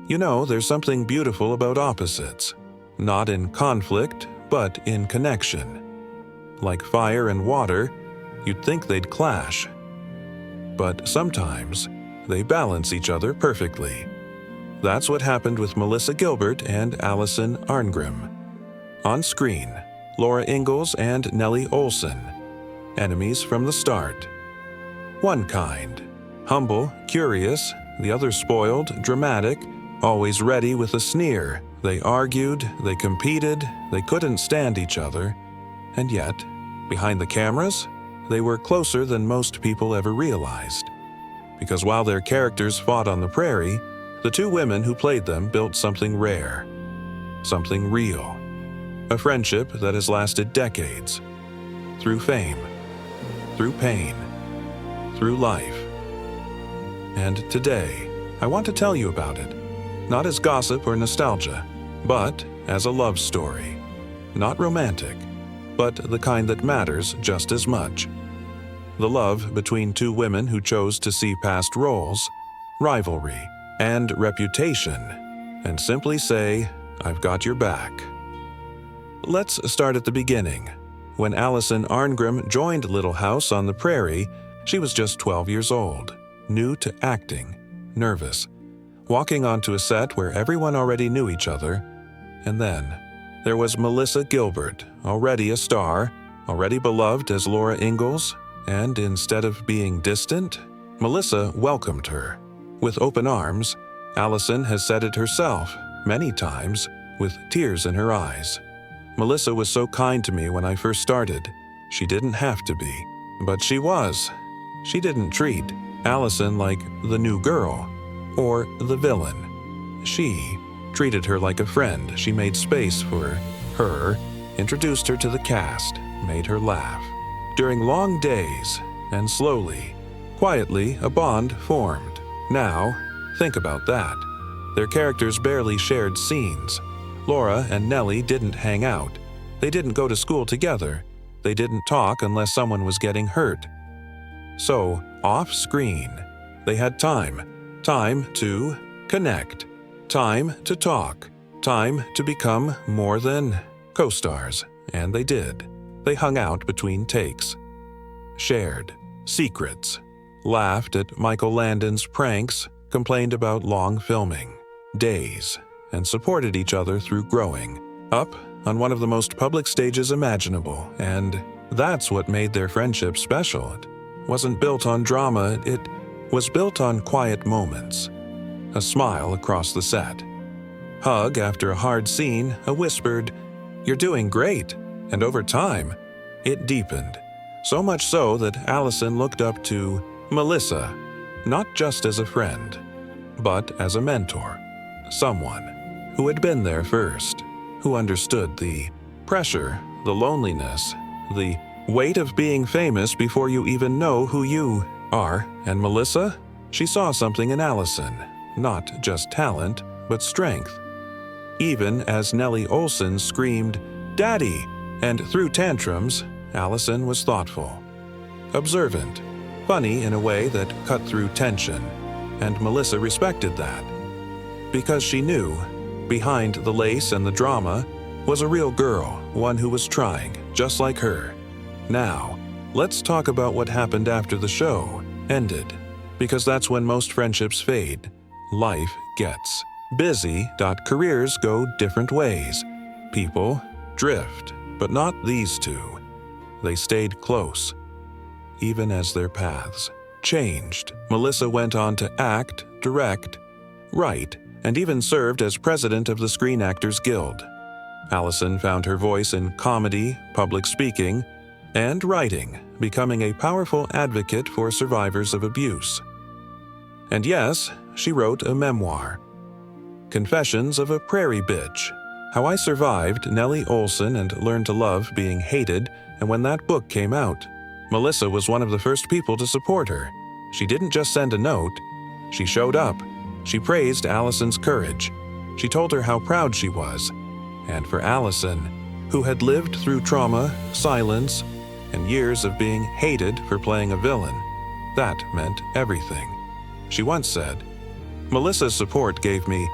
You know, there's something beautiful about opposites, not in conflict, but in connection. Like fire and water, you'd think they'd clash. But sometimes, they balance each other perfectly. That's what happened with Melissa Gilbert and Alison Arngrim. On screen, Laura Ingalls and Nellie Oleson, enemies from the start. One kind, humble, curious, the other spoiled, dramatic, always ready with a sneer. They argued, they competed, they couldn't stand each other. And yet, behind the cameras, they were closer than most people ever realized. Because while their characters fought on the prairie, the two women who played them built something rare, something real. A friendship that has lasted decades, through fame, through pain, through life. And today, I want to tell you about it, not as gossip or nostalgia, but as a love story. Not romantic, but the kind that matters just as much. The love between two women who chose to see past roles, rivalry, and reputation, and simply say, "I've got your back." Let's start at the beginning. When Alison Arngrim joined Little House on the Prairie, she was just 12 years old, new to acting, nervous, walking onto a set where everyone already knew each other. And then, there was Melissa Gilbert, already a star, already beloved as Laura Ingalls, and instead of being distant, Melissa welcomed her. With open arms, Alison has said it herself, many times, with tears in her eyes. Melissa was so kind to me when I first started. She didn't have to be, but she was. She didn't treat Alison like the new girl or the villain. She treated her like a friend. She made space for her, introduced her to the cast, made her laugh. During long days, and slowly, quietly, a bond formed. Now, think about that. Their characters barely shared scenes. Laura and Nellie didn't hang out. They didn't go to school together. They didn't talk unless someone was getting hurt. So, off-screen, they had time to connect, time to talk, time to become more than co-stars, and they did. They hung out between takes, shared secrets, laughed at Michael Landon's pranks, complained about long filming, days, and supported each other through growing up on one of the most public stages imaginable, and that's what made their friendship special. It wasn't built on drama, it was built on quiet moments. A smile across the set. Hug after a hard scene, a whispered, "You're doing great," and over time, it deepened. So much so that Alison looked up to Melissa, not just as a friend, but as a mentor, someone who had been there first, who understood the pressure, the loneliness, the weight of being famous before you even know who you are. And Melissa? She saw something in Alison, not just talent, but strength. Even as Nellie Oleson screamed, "Daddy!" and threw tantrums, Alison was thoughtful, observant, funny in a way that cut through tension, and Melissa respected that. Because she knew, behind the lace and the drama, was a real girl, one who was trying, just like her. Now, let's talk about what happened after the show ended, because that's when most friendships fade. Life gets busy. Careers go different ways. People drift, but not these two. They stayed close, even as their paths changed. Melissa went on to act, direct, write, and even served as president of the Screen Actors Guild. Alison found her voice in comedy, public speaking, and writing, becoming a powerful advocate for survivors of abuse. And yes, she wrote a memoir, Confessions of a Prairie Bitch, How I Survived Nellie Oleson and Learned to Love Being Hated. And when that book came out, Melissa was one of the first people to support her. She didn't just send a note, she showed up. She praised Alison's courage. She told her how proud she was. And for Alison, who had lived through trauma, silence, and years of being hated for playing a villain, that meant everything. She once said, Melissa's support gave me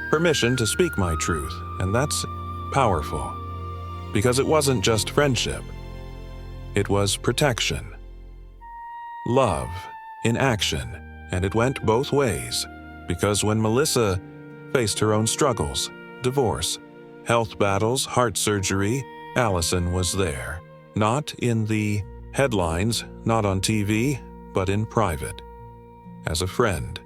permission to speak my truth, and that's powerful. Because it wasn't just friendship. It was protection. Love in action, and it went both ways. Because when Melissa faced her own struggles, divorce, health battles, heart surgery, Alison was there. Not in the headlines, not on TV, but in private. As a friend.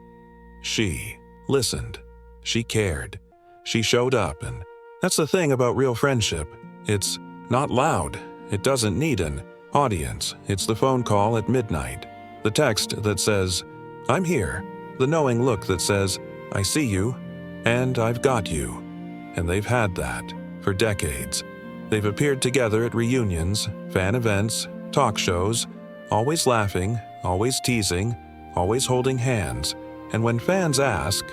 She listened. She cared. She showed up, and that's the thing about real friendship. It's not loud. It doesn't need an audience. It's the phone call at midnight. The text that says, "I'm here." The knowing look that says, "I see you, and I've got you." And they've had that for decades. They've appeared together at reunions, fan events, talk shows, always laughing, always teasing, always holding hands. And when fans ask,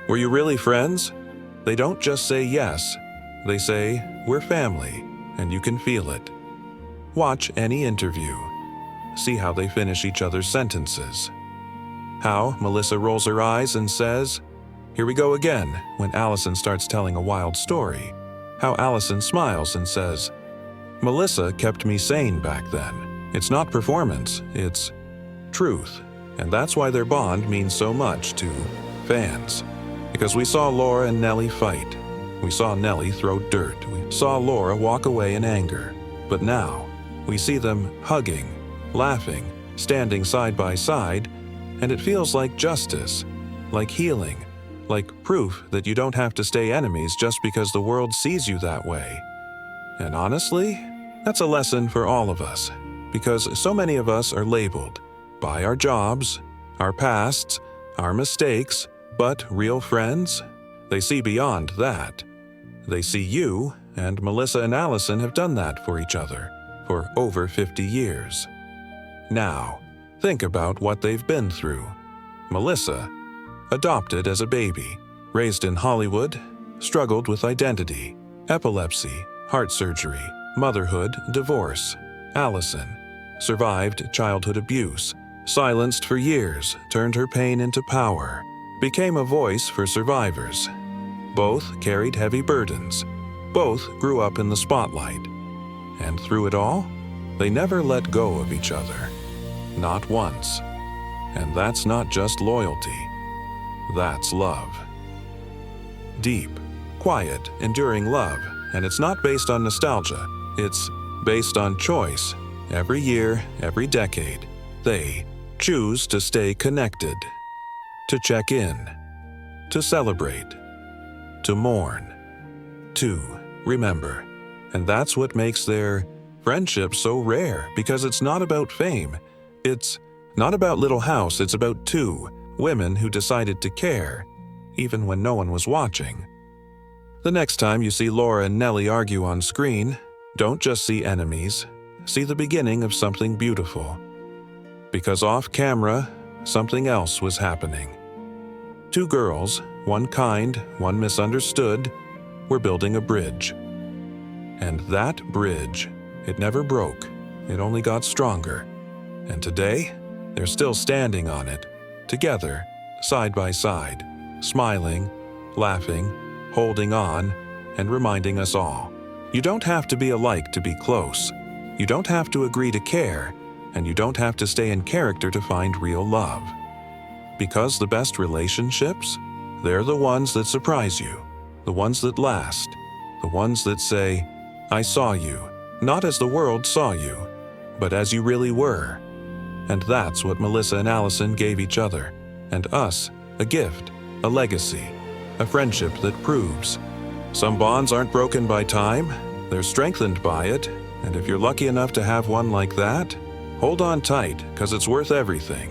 "Were you really friends?" they don't just say yes. They say, "We're family," and you can feel it. Watch any interview. See how they finish each other's sentences. How Melissa rolls her eyes and says, "Here we go again," when Alison starts telling a wild story. How Alison smiles and says, "Melissa kept me sane back then." It's not performance, it's truth. And that's why their bond means so much to fans. Because we saw Laura and Nellie fight. We saw Nellie throw dirt. We saw Laura walk away in anger. But now, we see them hugging, laughing, standing side by side, and it feels like justice, like healing, like proof that you don't have to stay enemies just because the world sees you that way. And honestly, that's a lesson for all of us, because so many of us are labeled by our jobs, our pasts, our mistakes, but real friends, they see beyond that. They see you, and Melissa and Alison have done that for each other for over 50 years. Now, think about what they've been through. Melissa, adopted as a baby, raised in Hollywood, struggled with identity, epilepsy, heart surgery, motherhood, divorce. Alison, survived childhood abuse, silenced for years, turned her pain into power, became a voice for survivors. Both carried heavy burdens. Both grew up in the spotlight. And through it all, they never let go of each other. Not once. And that's not just loyalty. That's love. Deep, quiet, enduring love. And it's not based on nostalgia. It's based on choice. Every year, every decade, they choose to stay connected, to check in, to celebrate, to mourn, to remember. And that's what makes their friendship so rare, because it's not about fame. It's not about Little House, it's about two women who decided to care, even when no one was watching. The next time you see Laura and Nellie argue on screen, don't just see enemies, see the beginning of something beautiful. Because off camera, something else was happening. Two girls, one kind, one misunderstood, were building a bridge. And that bridge, it never broke, it only got stronger. And today, they're still standing on it, together, side by side, smiling, laughing, holding on, and reminding us all. You don't have to be alike to be close. You don't have to agree to care, and you don't have to stay in character to find real love. Because the best relationships, they're the ones that surprise you, the ones that last, the ones that say, "I saw you, not as the world saw you, but as you really were." And that's what Melissa and Alison gave each other, and us, a gift, a legacy, a friendship that proves. Some bonds aren't broken by time, they're strengthened by it, and if you're lucky enough to have one like that, hold on tight, 'cause it's worth everything.